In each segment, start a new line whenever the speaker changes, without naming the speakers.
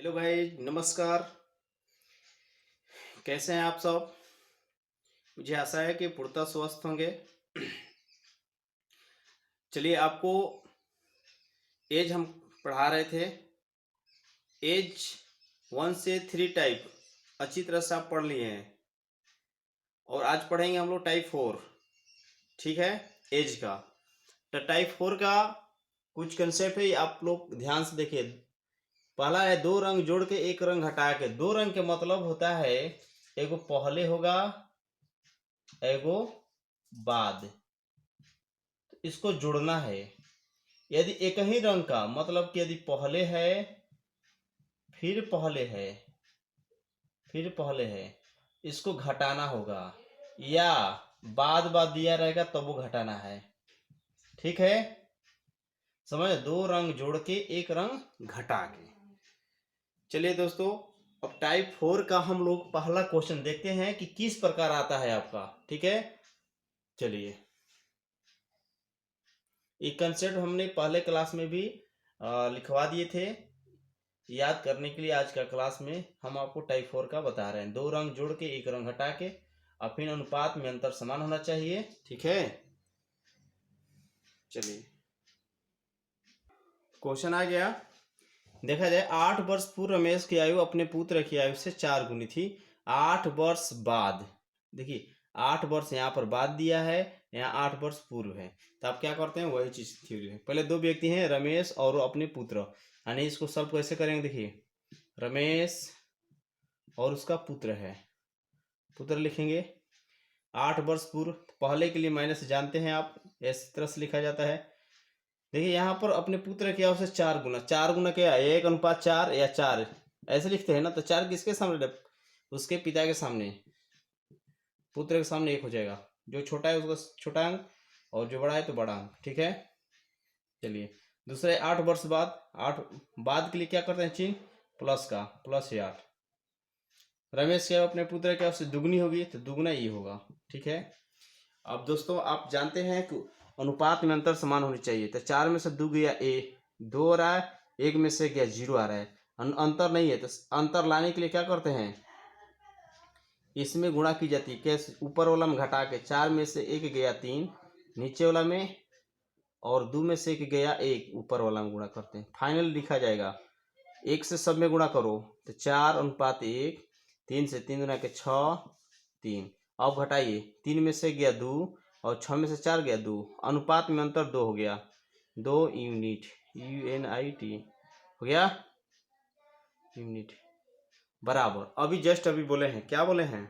Hello भाई, नमस्कार। कैसे हैं आप सब? मुझे आशा है कि पूर्णतः स्वस्थ होंगे। चलिए, आपको एज हम पढ़ा रहे थे। एज 1 से 3 टाइप अच्छी तरह से आप पढ़ लिए हैं। और आज पढ़ेंगे हम लोग टाइप 4। ठीक है, एज का। तो टाइप 4 का कुछ कंसेप्ट है, आप लोग ध्यान से देखिए। पहला है दो रंग जोड़ के एक रंग हटा के। दो रंग के मतलब होता है एगो पहले होगा, एगो बाद। इसको जोड़ना है। यदि एक ही रंग का मतलब कि यदि पहले है, फिर पहले है, फिर पहले है, इसको घटाना होगा, या बाद बाद दिया रहेगा तब वो घटाना है। ठीक है, समझ? दो रंग जोड़ के एक रंग घटा के। चलिए दोस्तों, अब टाइप 4 का हम लोग पहला क्वेश्चन देखते हैं कि किस प्रकार आता है आपका। ठीक है, चलिए। ये कंसेप्ट हमने पहले क्लास में भी लिखवा दिए थे। याद करने के लिए आज का क्लास में हम आपको टाइप 4 का बता रहे हैं। दो रंग जोड़ के एक रंग हटा के, और फिर अनुपात में अंतर समान होना चाहिए। ठीक है, चलिए क्वेश्चन आ गया। देखा जाए, 8 वर्ष पूर्व रमेश की आयु अपने पुत्र की आयु से 4 गुनी थी। 8 वर्ष बाद, देखिए 8 वर्ष यहाँ पर बाद दिया है, यहाँ 8 वर्ष पूर्व है। तो आप क्या करते हैं, वही चीज थ्योरी है। पहले दो व्यक्ति हैं, रमेश और अपने पुत्र, यानी इसको सब कैसे करेंगे। देखिए, रमेश और उसका पुत्र है, पुत्र लिखेंगे। 8 वर्ष पूर्व, पहले के लिए माइनस जानते हैं आप, इस तरह से लिखा जाता है। देखिए यहाँ पर अपने पुत्र की आवश्यक 4 गुना। 4 गुना क्या है, 1:4 या 4 ऐसे लिखते हैं ना। तो 4 किसके सामने, उसके पिता के सामने, पुत्र के सामने 1 हो जाएगा। जो छोटा है उसका छोटा अंक, और जो बड़ा है तो बड़ा अंक। ठीक है, चलिए दूसरे 8 वर्ष बाद। 8 बाद के लिए क्या करते हैं, चिन्ह प्लस का, प्लस 8। रमेश के अपने पुत्र की आवश्यक दुगनी होगी तो दुगना ये होगा। ठीक है, अब दोस्तों आप जानते हैं कि अनुपात में अंतर समान होनी चाहिए। तो 4 में से 2 गया ए, 2 आ रहा है, 1 में से गया 0 आ रहा है, अंतर नहीं है। तो अंतर लाने के लिए क्या करते हैं, इसमें गुणा की जाती है। कैसे, ऊपर वाला में घटा के। 4 में से 1 गया 3 नीचे वाला में, और 2 में से 1 गया 1 ऊपर वाला में गुणा करते हैं। फाइनल लिखा जाएगा 1 से सब में गुणा करो तो 4:1। 3 से 3 गुना के 6, 3। अब घटाइए, 3 में से गया 2 और 6 में से 4 गया 2, अनुपात में अंतर 2 हो गया। 2 यूनिट, UNIT हो गया, यूनिट बराबर। अभी जस्ट अभी बोले हैं, क्या बोले हैं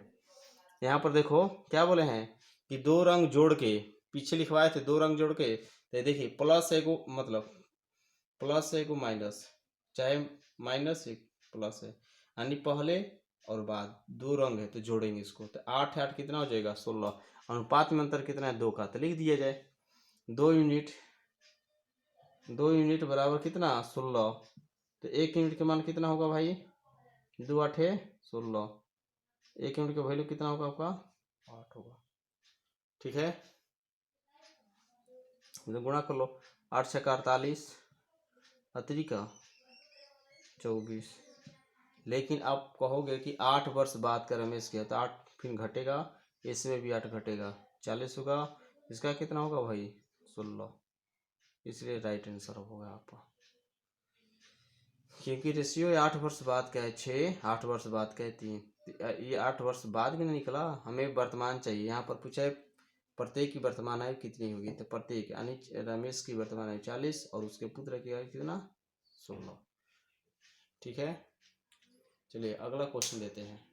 यहाँ पर देखो, क्या बोले हैं कि दो रंग जोड़ के, पीछे लिखवाए थे दो रंग जोड़ के। तो देखिए प्लस है को, मतलब प्लस है को माइनस, चाहे माइनस एक प्लस है, यानी पहले और बाद दो रंग है तो जोड़ेंगे इसको। तो 8 8 कितना हो जाएगा, 16। अनुपात में अंतर कितना है, 2 का। तो लिख दिया जाए 2 यूनिट, 2 यूनिट बराबर कितना, 16। तो 1 यूनिट का मान कितना होगा भाई, 2 8 16। 1 यूनिट का वैल्यू कितना होगा आपका, 8 होगा। ठीक है, तो गुणा कर लो। 8 6 48, अतिरिक्त 24। लेकिन आप कहोगे कि 8 वर्ष बाद का रमेश किया, तो 8 फिर घटेगा, इसमें भी 8 घटेगा, 40 होगा। इसका कितना होगा भाई, 16। इसलिए राइट आंसर होगा आपका, क्योंकि रेशियो 8 वर्ष बाद का है 6, 8 वर्ष बाद का है 3। ये 8 वर्ष बाद भी नहीं निकला, हमें वर्तमान चाहिए। यहाँ पर पूछा है प्रत्येक की वर्तमान आयु कितनी होगी। तो प्रत्येक यानी रमेश की वर्तमान आयु 40 और उसके पुत्र की आयु कितना, 16। ठीक है, चलिए अगला क्वेश्चन देते हैं।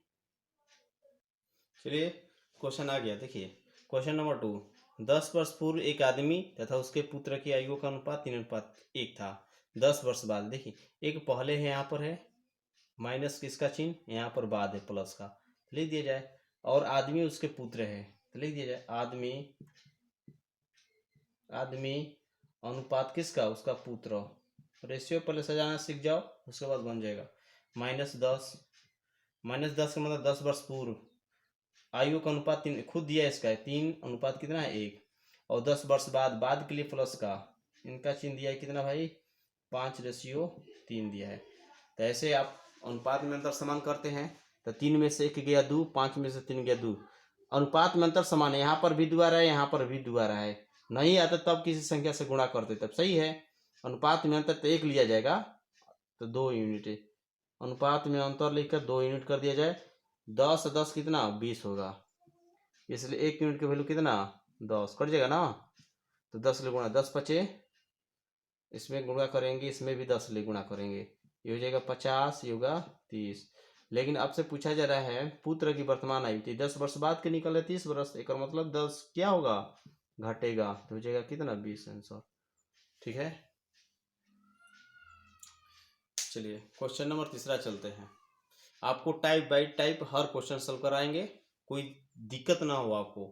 चलिए क्वेश्चन आ गया, देखिए क्वेश्चन नंबर 2। 10 वर्ष पूर्व एक आदमी तथा उसके पुत्र की आयु का अनुपात 3:1 था। 10 वर्ष बाद, देखिए एक पहले है, यहाँ पर है माइनस किसका चिन्ह, यहाँ पर बाद है प्लस का, लिख दिया जाए। और आदमी उसके पुत्र है, तो लिख दिया जाए आदमी, आदमी अनुपात किसका, उसका पुत्र। रेशियो पहले सजाना सीख जाओ, उसके बाद बन जाएगा। -10, -10 का मतलब 10 वर्ष पूर्व। आयु का अनुपात 3 खुद दिया है, इसका है 3 अनुपात कितना है 1। और 10 वर्ष बाद, बाद के लिए प्लस का, इनका चिन्ह दिया है कितना भाई, 5:3 दिया है। तो ऐसे आप अनुपात में अंतर समान करते हैं तो 3 में से 1 गया 2, 5 में से 3 गया 2। अनुपात में अंतर समान है, यहाँ पर भी 2 आ रहा है, यहाँ पर भी 2 आ रहा है। नहीं आता तब किसी संख्या से गुणा करते तब सही है। अनुपात में अंतर तो 1 लिया जाएगा तो 2 यूनिट है। अनुपात में अंतर लिखकर 2 यूनिट कर दिया जाए। 10 10 कितना 20 होगा, इसलिए 1 यूनिट की वैल्यू कितना 10 कट जाएगा ना। तो 10 ले गुणा 10 पचे, इसमें गुणा करेंगे, इसमें भी 10 ले गुणा करेंगे, ये हो जाएगा 50, ये होगा 30। लेकिन आपसे पूछा जा रहा है पुत्र की वर्तमान आयु थी 10 वर्ष बाद के निकले 30 वर्ष, एक मतलब 10 क्या होगा घटेगा, तो हो जाएगा कितना 20 आंसर। ठीक है, चलिए क्वेश्चन नंबर तीसरा चलते हैं। आपको टाइप बाय टाइप हर क्वेश्चन सॉल्व कराएंगे, कोई दिक्कत ना हो आपको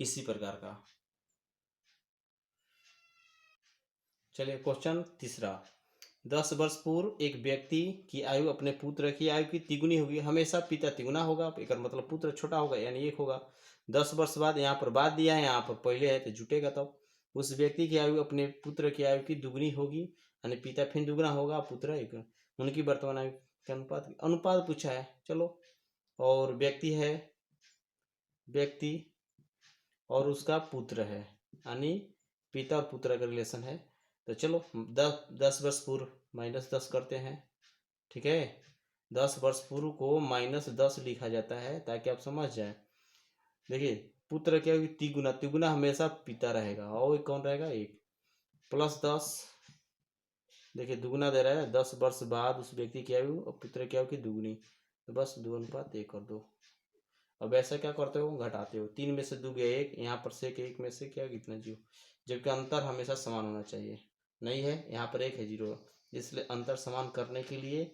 किसी प्रकार का। चलिए क्वेश्चन तीसरा। 10 वर्ष पूर्व एक व्यक्ति की आयु अपने पुत्र की आयु की तिगुनी होगी। हमेशा पिता तिगुना होगा, एक मतलब पुत्र छोटा होगा यानी 1 होगा। 10 वर्ष बाद, यहाँ पर बाद दिया है, यहाँ पर पहले है तो जुटेगा तब। उस व्यक्ति की आयु अपने पुत्र की आयु की दुगनी होगी, यानी पिता फिर दुगना होगा, पुत्र 1। उनकी वर्तमान आयु के अनुपात, अनुपात पूछा है चलो। और व्यक्ति है, व्यक्ति और उसका पुत्र है, यानी पिता और पुत्र का रिलेशन है। तो चलो 10 वर्ष पूर्व -10 करते हैं। ठीक है, 10 वर्ष पूर्व को -10 लिखा जाता है ताकि आप समझ जाए। देखिए पुत्र क्या होगी तिगुना, तिगुना हमेशा पिता रहेगा, और कौन रहेगा 1 प्लस 10। देखिए दुगुना दे रहा है, 10 वर्ष बाद उस व्यक्ति की आयु और पुत्र की आयु की दुगुनी, तो बस 2:1 कर दो। अब ऐसा क्या करते हो घटाते हो, 3 में से 2 गया 1, यहाँ पर से 1 में से क्या कितना 0, जबकि अंतर हमेशा समान होना चाहिए। नहीं है, यहाँ पर 1 है 0, इसलिए अंतर समान करने के लिए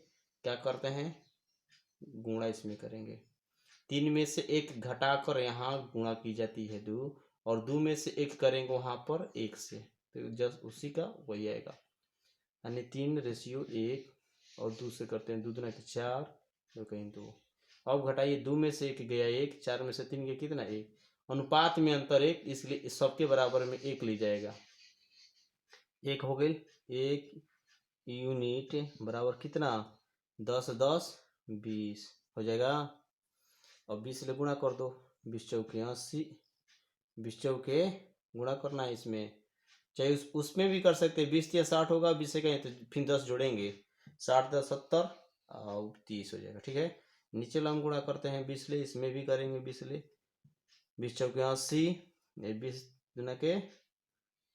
क्या करते हैं गुणा इसमें करेंगे। 3 में से 1 घटाकर यहाँ गुणा की जाती है 2, और 2 में से 1 करेंगे वहाँ पर 1 से, तो जस्ट उसी का वही आएगा, यानी 3:1 और 2 से करते हैं 2 दूना 4, तो कहीं 2। अब घटाइए 2 में से 1 गया 1, 4 में से 3 गया कितना 1, अनुपात में अंतर 1, इसलिए सबके बराबर में 1 ली जाएगा। 1 हो गई, 1 यूनिट बराबर कितना 10 10 20 हो जाएगा। और 20 से गुणा कर दो, 20 चौके 80, 20 चौके गुणा करना है इसमें, चाहे उसमें भी कर सकते हैं, 20 या 60 होगा, 20 से कहें तो फिर 10 जोड़ेंगे, 60 10 70 और 30 हो जाएगा। ठीक है, नीचे हम गुणा करते हैं 20 ले, इसमें भी करेंगे 20 ले, 20 चौके 80, 20 दूना के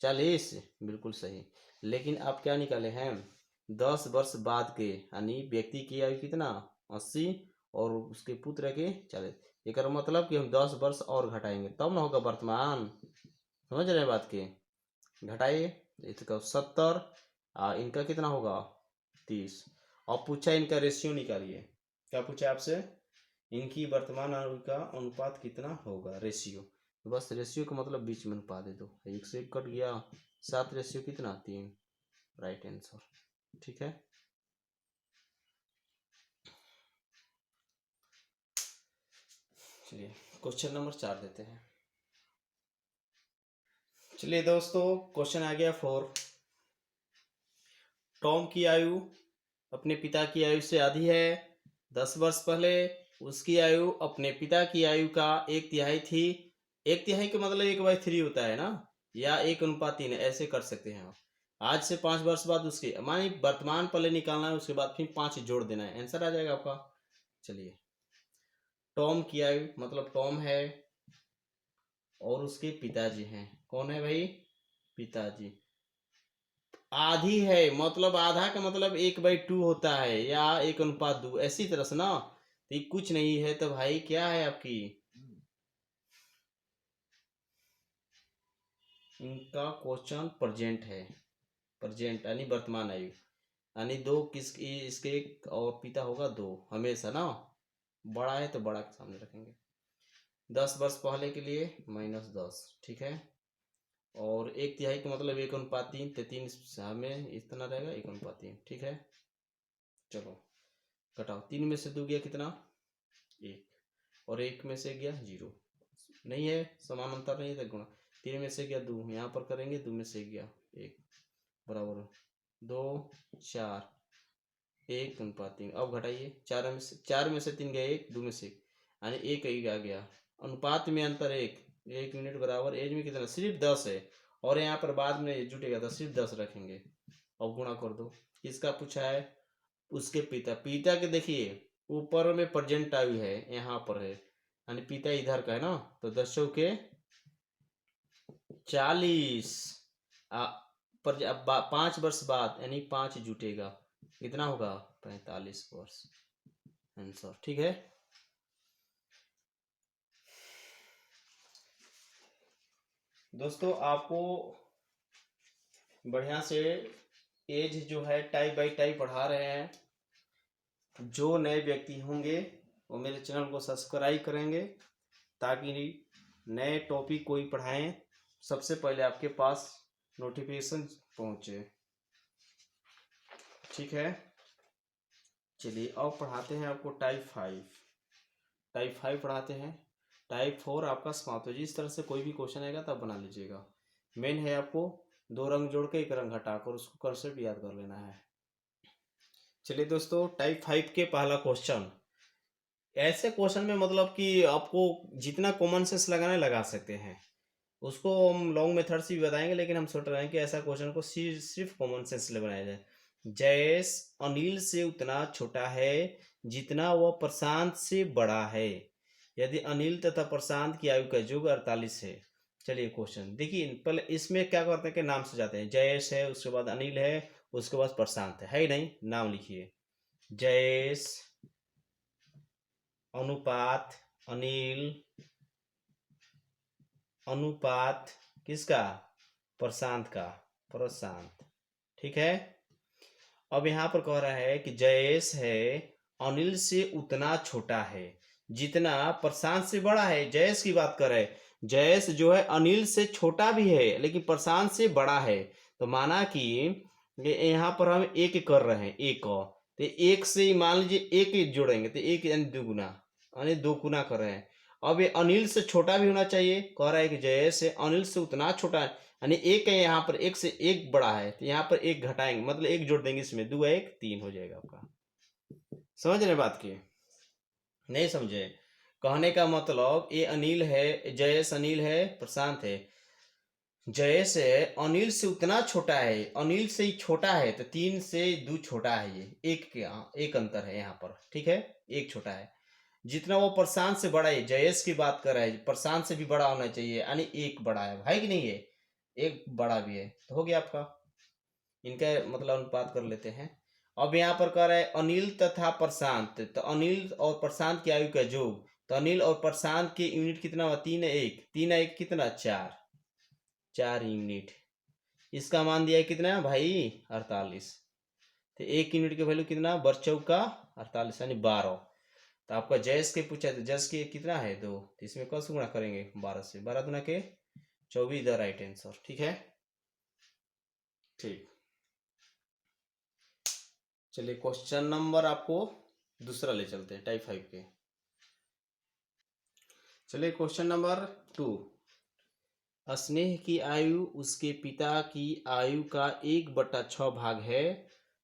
40, बिल्कुल सही। लेकिन आप क्या निकाले हैं 10 वर्ष बाद के, यानी व्यक्ति की आयु कितना 80 और उसके पुत्र के 40, एक मतलब कि हम 10 वर्ष और घटाएंगे तब ना होगा वर्तमान, समझ रहे हैं बात की। घटाइए इसका 70, इनका कितना होगा 30, और पूछा इनका रेशियो निकालिए। क्या पूछा आपसे, इनकी वर्तमान आयु का अनुपात कितना होगा, रेशियो। तो बस रेशियो का मतलब बीच में अनुपात दे दो, 1 से 1 कट गया, 7 रेशियो कितना 3, राइट आंसर। ठीक है, चलिए क्वेश्चन नंबर 4 देते हैं। चलिए दोस्तों क्वेश्चन आ गया 4। टॉम की आयु अपने पिता की आयु से आधी है। 10 वर्ष पहले उसकी आयु अपने पिता की आयु का 1/3 थी। 1/3 का मतलब 1/3 होता है ना, या 1:3 ऐसे कर सकते हैं आप। आज से 5 वर्ष बाद उसकी मानी वर्तमान पहले निकालना है, उसके बाद फिर 5 जोड़ देना है, आंसर आ जाएगा आपका। चलिए टॉम की आयु मतलब टॉम है और उसके पिताजी हैं, कौन है भाई पिताजी। आधी है मतलब आधा का मतलब 1/2 होता है, या 1:2 ऐसी तरह से ना, तो ये कुछ नहीं है तो भाई क्या है आपकी, इनका क्वेश्चन प्रेजेंट है, प्रेजेंट यानी वर्तमान आयु, यानी 2 किस इसके और पिता होगा 2 हमेशा ना, बड़ा है तो बड़ा के सामने रखेंगे। 10 वर्ष पहले के लिए -10, ठीक है। और 1/3 का मतलब 1:3, तो 3 हमें इतना रहेगा 1:3, ठीक है। चलो घटाओ, 3 में से 2 गया कितना 1, और 1 में से गया 0, नहीं है समान अंतर नहीं है, गुणा 3 में से गया 2, यहाँ पर करेंगे 2 में से गया 1 बराबर 2 4, 1:3। अब घटाइए, 4 में से 3 गए, 1 2 में से 1 यानी 1 1 आ गया। अनुपात में अंतर 1 यूनिट बराबर एज में कितना, सिर्फ 10 है, और यहाँ पर बाद में जुटेगा तो सिर्फ 10 रखेंगे। अब गुणा कर दो। किसका पूछा है, उसके पिता। पिता के देखिए ऊपर में प्रेजेंट आयु है, यहाँ पर है यानी पिता इधर का है ना, तो 10 के 40 पर अब 5 वर्ष बाद यानी 5 जुटेगा, कितना होगा 45 वर्ष आंसर। ठीक है, दोस्तों आपको बढ़िया से एज जो है टाइप बाई टाइप पढ़ा रहे हैं। जो नए व्यक्ति होंगे वो मेरे चैनल को सब्सक्राइब करेंगे ताकि नए टॉपिक कोई पढ़ाएं सबसे पहले आपके पास नोटिफिकेशन पहुंचे। ठीक है, चलिए अब पढ़ाते हैं आपको टाइप 5 पढ़ाते हैं। टाइप 4 आपका समाप्त हो। जिस तरह से कोई भी क्वेश्चन आएगा तब बना लीजिएगा। मेन है आपको 2 रंग जोड़ के 1 रंग हटाकर उसको कंसेप्ट याद कर लेना है। चलिए दोस्तों, टाइप 5 के पहला क्वेश्चन। ऐसे क्वेश्चन में मतलब कि आपको जितना कॉमन सेंस लगाना लगा सकते हैं, उसको हम लॉन्ग मेथड से भी बताएंगे, लेकिन हम सोच रहे हैं कि ऐसा क्वेश्चन को सिर्फ कॉमन सेंस से बनाया जाए। जयेश अनिल से उतना छोटा है जितना वह प्रशांत से बड़ा है, यदि अनिल तथा प्रशांत की आयु का योग 48 है। चलिए क्वेश्चन देखिए, पहले इसमें क्या करते हैं कि नाम से जाते हैं। जयेश है, उसके बाद अनिल है, उसके बाद प्रशांत है ही नहीं, नाम लिखिए। जयेश अनुपात अनिल अनुपात किसका, प्रशांत का, प्रशांत। ठीक है, अब यहाँ पर कह रहा है कि जयेश है अनिल से उतना छोटा है जितना प्रशांत से बड़ा है। जयेश की बात कर रहे हैं, जयेश जो है अनिल से छोटा भी है लेकिन प्रशांत से बड़ा है। तो माना कि यहाँ पर हम एक कर रहे हैं, एक तो एक से मान लीजिए एक जोड़ेंगे तो एक यानी 2 गुना, यानी 2 गुना कर रहे हैं। अब ये अनिल से छोटा भी होना चाहिए, कह रहा है कि जयेश है अनिल से उतना छोटा है, यानी एक है, यहाँ पर एक से एक बड़ा है तो यहाँ पर एक घटाएंगे, मतलब एक जोड़ देंगे, इसमें 2 1 3 हो जाएगा आपका। समझ रहे बात की, नहीं समझे? कहने का मतलब ये अनिल है, जयेश अनिल है, प्रशांत है। जयेश है अनिल से उतना छोटा है, अनिल से ही छोटा है तो 3 से 2 छोटा है, ये एक अंतर है यहाँ पर। ठीक है, एक छोटा है। जितना वो प्रशांत से बड़ा है, जयेश की बात कर रहा है, प्रशांत से भी बड़ा होना चाहिए, यानी एक बड़ा है कि नहीं है, एक बड़ा भी है, तो हो गया आपका। इनका मतलब अनुपात कर लेते हैं। अब यहाँ पर कह रहा है अनिल तथा प्रशांत, तो अनिल और प्रशांत की आयु का योग, तो अनिल और प्रशांत के यूनिट कितना हुआ, 3 1 3 1 कितना 4 यूनिट। इसका मान दिया है कितना भाई 48, तो 1 यूनिट की वैल्यू कितना, बर चौका 48 यानी 12। तो आपका जयस के पूछा तो जस के कितना है 2, तो इसमें कौन सा गुणा करेंगे 12 से, 12 गुना के 24 द राइट आंसर। ठीक है, ठीक। चलिए क्वेश्चन नंबर आपको दूसरा ले चलते हैं टाइप 5 के। चलिए क्वेश्चन नंबर 2। स्नेह की आयु उसके पिता की आयु का 1/6 भाग है।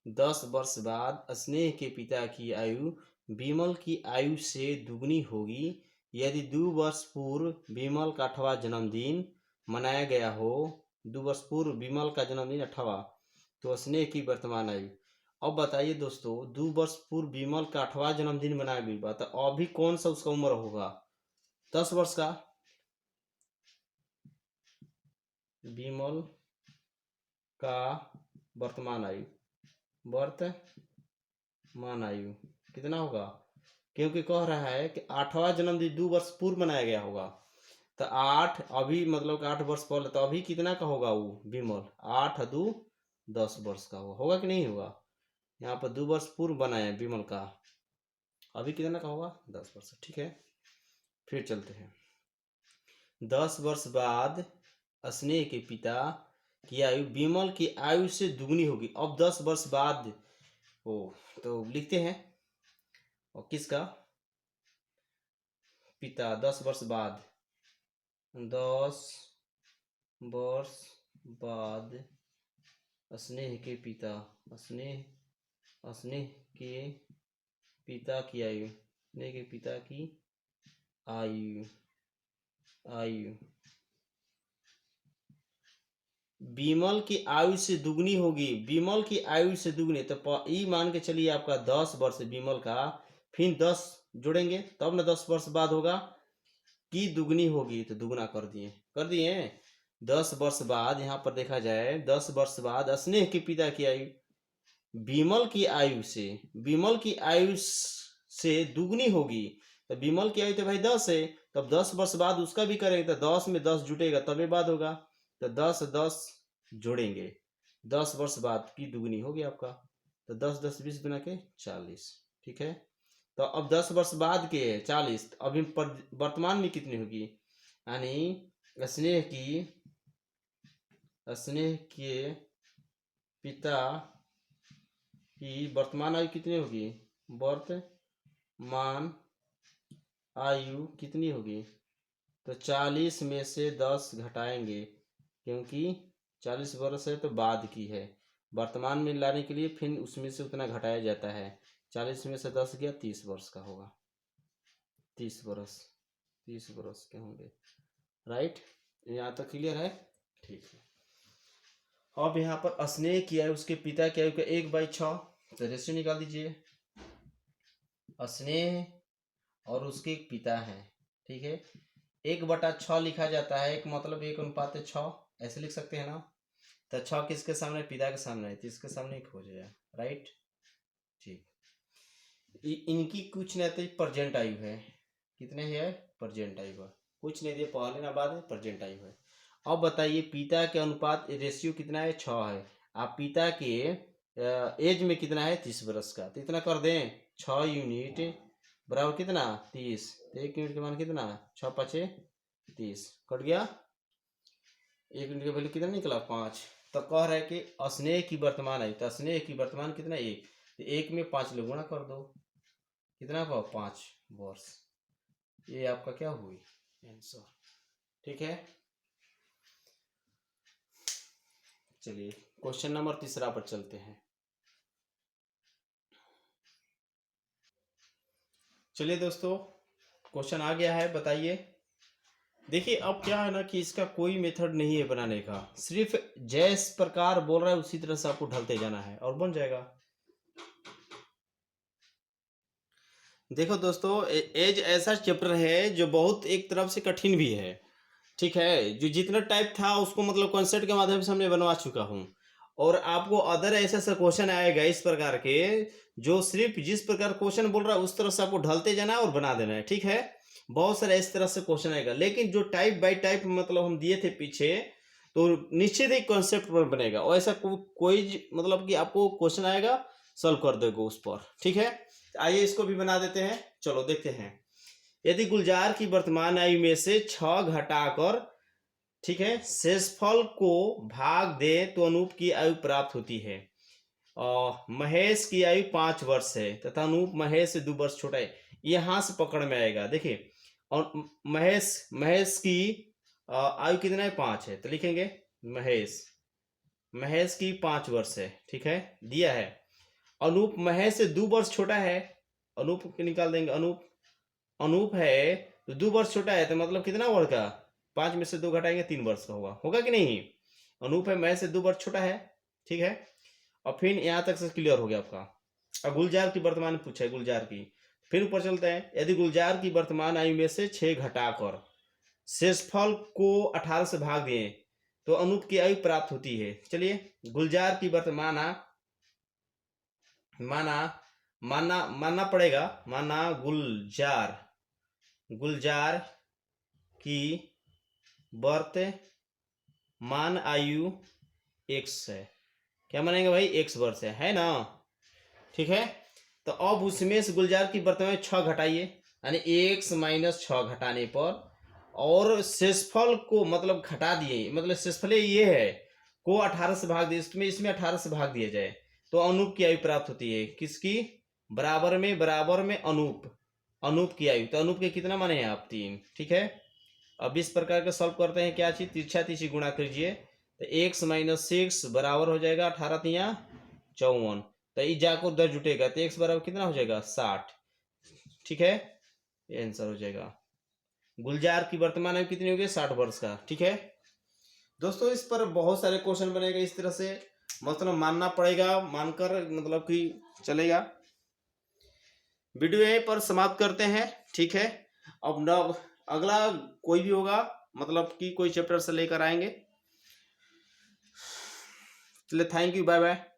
10 वर्ष बाद स्नेह के पिता की आयु विमल की आयु से दुगनी होगी। यदि 2 वर्ष पूर्व विमल का 8वां जन्मदिन मनाया गया हो, 2 वर्ष पूर्व विमल का जन्मदिन 8वां, तो स्नेह की वर्तमान आयु। अब बताइए दोस्तों, 2 वर्ष पूर्व विमल का 8वां जन्मदिन मनाया गया, तो अभी कौन सा उसका उम्र होगा, 10 वर्ष का। विमल का वर्तमान आयु, वर्तमान आयु कितना होगा, क्योंकि कह रहा है कि 8वां जन्मदिन 2 वर्ष पूर्व मनाया गया होगा, तो 8 अभी मतलब 8 वर्ष पहले, तो अभी कितना का होगा वो विमल, 8 2 10 वर्ष का होगा कि नहीं होगा। यहाँ पर 2 वर्ष पूर्व बनाए विमल का, अभी कितना का होगा 10 वर्ष। ठीक है, फिर चलते हैं। 10 वर्ष बाद स्नेह के पिता की आयु विमल की आयु से दुगनी होगी। अब 10 वर्ष बाद ओ, तो लिखते हैं, और किसका, पिता 10 वर्ष बाद, 10 वर्ष बाद स्नेह के पिता, स्नेह के पिता की आयु, स्नेह के पिता की आयु आयु विमल की आयु से दुगनी होगी, विमल की आयु से दुगनी, तो ई मान के चलिए आपका 10 वर्ष विमल का, फिर 10 जोड़ेंगे तब ना 10 वर्ष बाद होगा कि दुगनी होगी, तो दुगना कर दिए 10 वर्ष बाद यहाँ पर देखा जाए 10 वर्ष बाद स्नेह के पिता की आयु विमल की आयु से, विमल की आयु से दुगनी होगी, तो विमल की आयु तो भाई 10 है, तब 10 वर्ष बाद उसका भी करेंगे तो 10 में 10 जुटेगा तभी बाद होगा, तो 10 10 जोड़ेंगे 10 वर्ष बाद की दुगनी होगी आपका, तो 10 10 20 गुना के 40। ठीक है, तो अब 10 वर्ष बाद के 40, अभी वर्तमान में कितनी होगी, यानी स्नेह के पिता की वर्तमान आयु कितनी होगी, वर्तमान आयु कितनी होगी, तो 40 में से 10 घटाएंगे, क्योंकि 40 वर्ष है तो बाद की है, वर्तमान में लाने के लिए फिर उसमें से उतना घटाया जाता है, 40 में से 10 गया 30 वर्ष का होगा, 30 वर्ष के होंगे। राइट, यहाँ तक क्लियर है। ठीक है, अब यहाँ पर स्नेह की आयु उसके पिता की आयु का 1/6, तो रेशियो निकाल दीजिए, स्नेह और उसके एक पिता है, ठीक है, 1/6 लिखा जाता है, एक मतलब 1:6 ऐसे लिख सकते हैं ना, तो 6 किसके सामने, पिता के सामने है, तो इसके सामने एक हो जाएगा। राइट, ठीक, इनकी कुछ नहीं तो प्रेजेंट आयु है, कितने है प्रेजेंट आयु है, कुछ नहीं दिए पहले ना बाद में, प्रेजेंट आयु है। अब बताइए पिता के अनुपात रेशियो कितना है, 6 है, आप पिता के एज में कितना है 30 वर्ष का, तो इतना कर दें 6 यूनिट बराबर कितना 30, तो 1 यूनिट के मान कितना 6 5 30, कट गया, 1 यूनिट का वैल्यू कितना निकला 5। तो कह रहा है कि स्नेह की वर्तमान आयु, तो स्नेह की वर्तमान कितना 1, तो 1 में 5 लोग गुणा कर दो, कितना का 5 वर्ष, ये आपका क्या हुई आंसर। ठीक है, चलिए क्वेश्चन नंबर 3 पर चलते हैं। चलिए दोस्तों, क्वेश्चन आ गया है, बताइए। देखिए अब क्या है ना कि इसका कोई मेथड नहीं है बनाने का, सिर्फ जैस प्रकार बोल रहा है उसी तरह से आपको ढलते जाना है और बन जाएगा। देखो दोस्तों, एज ऐसा चैप्टर है जो बहुत एक तरफ से कठिन भी है, ठीक है, जो जितना टाइप था उसको मतलब कॉन्सेप्ट के माध्यम से हमने बनवा चुका हूँ, और आपको अदर ऐसा ऐसा क्वेश्चन आएगा इस प्रकार के, जो सिर्फ जिस प्रकार क्वेश्चन बोल रहा है उस तरह से आपको ढलते जाना है और बना देना है। ठीक है, बहुत सारे इस तरह से क्वेश्चन आएगा, लेकिन जो टाइप बाय टाइप मतलब हम दिए थे पीछे, तो निश्चित एक कॉन्सेप्ट पर बनेगा, और ऐसा कोई मतलब कि आपको क्वेश्चन आएगा सॉल्व कर देगा उस पर। ठीक है, आइए इसको भी बना देते हैं, चलो देखते हैं। यदि गुलजार की वर्तमान आयु में से 6 घटाकर, ठीक है, शेषफल को भाग दे तो अनूप की आयु प्राप्त होती है। और महेश की आयु 5 वर्ष है तथा अनूप महेश से 2 वर्ष छोटा है, यहां से पकड़ में आएगा। देखिए, और महेश की आयु कितना है 5 है, तो लिखेंगे महेश की 5 वर्ष है, ठीक है, दिया है। अनूप महेश से 2 वर्ष छोटा है, अनूप को निकाल देंगे, अनूप है तो 2 वर्ष छोटा है, तो मतलब कितना वर्ष का, 5 में से 2 घटाएंगे 3 वर्ष का होगा कि नहीं। अनूप है महेश से 2 वर्ष छोटा है, ठीक है, और फिर यहाँ तक से क्लियर हो गया आपका। अब गुलजार की वर्तमान पूछा है, गुलजार की, फिर ऊपर चलते हैं। यदि गुलजार की वर्तमान आयु में से 6 घटाकर शेषफल को 18 से भाग दिए तो अनूप की आयु प्राप्त होती है। चलिए, गुलजार की वर्तमान मानना पड़ेगा, माना गुलजार की वर्तमान आयु x है, क्या मानेंगे भाई, x वर्ष है ना। ठीक है, तो अब उसमें से गुलजार की वर्तमान 6 घटाइए, यानी x - 6 घटाने पर, और शेषफल को मतलब घटा दिए, मतलब शेषफल ये है को 18 से भाग दिए, इसमें 18 से भाग दिया जाए तो अनूप की आयु प्राप्त होती है। किसकी, बराबर में अनूप की आयु, तो अनूप के कितना माने हैं आप 3। ठीक है, अब इस प्रकार का सॉल्व करते हैं, क्या चीज, तिरछा गुणा कीजिए, तो x - 6 बराबर हो जाएगा 18 × 54, तो ई जाकर उधर जुटेगा तो x बराबर कितना हो जाएगा 60। ठीक है, ये आंसर हो जाएगा। गुलजार की वर्तमान आयु कितनी होगी 60 वर्ष का। ठीक है दोस्तों, इस पर बहुत सारे क्वेश्चन बनेगा इस तरह से, मतलब मानना पड़ेगा, मानकर मतलब कि चलेगा। वीडियो यहीं पर समाप्त करते हैं। ठीक है, अब न अगला कोई भी होगा मतलब कि कोई चैप्टर से लेकर आएंगे। चलिए, थैंक यू, बाय बाय।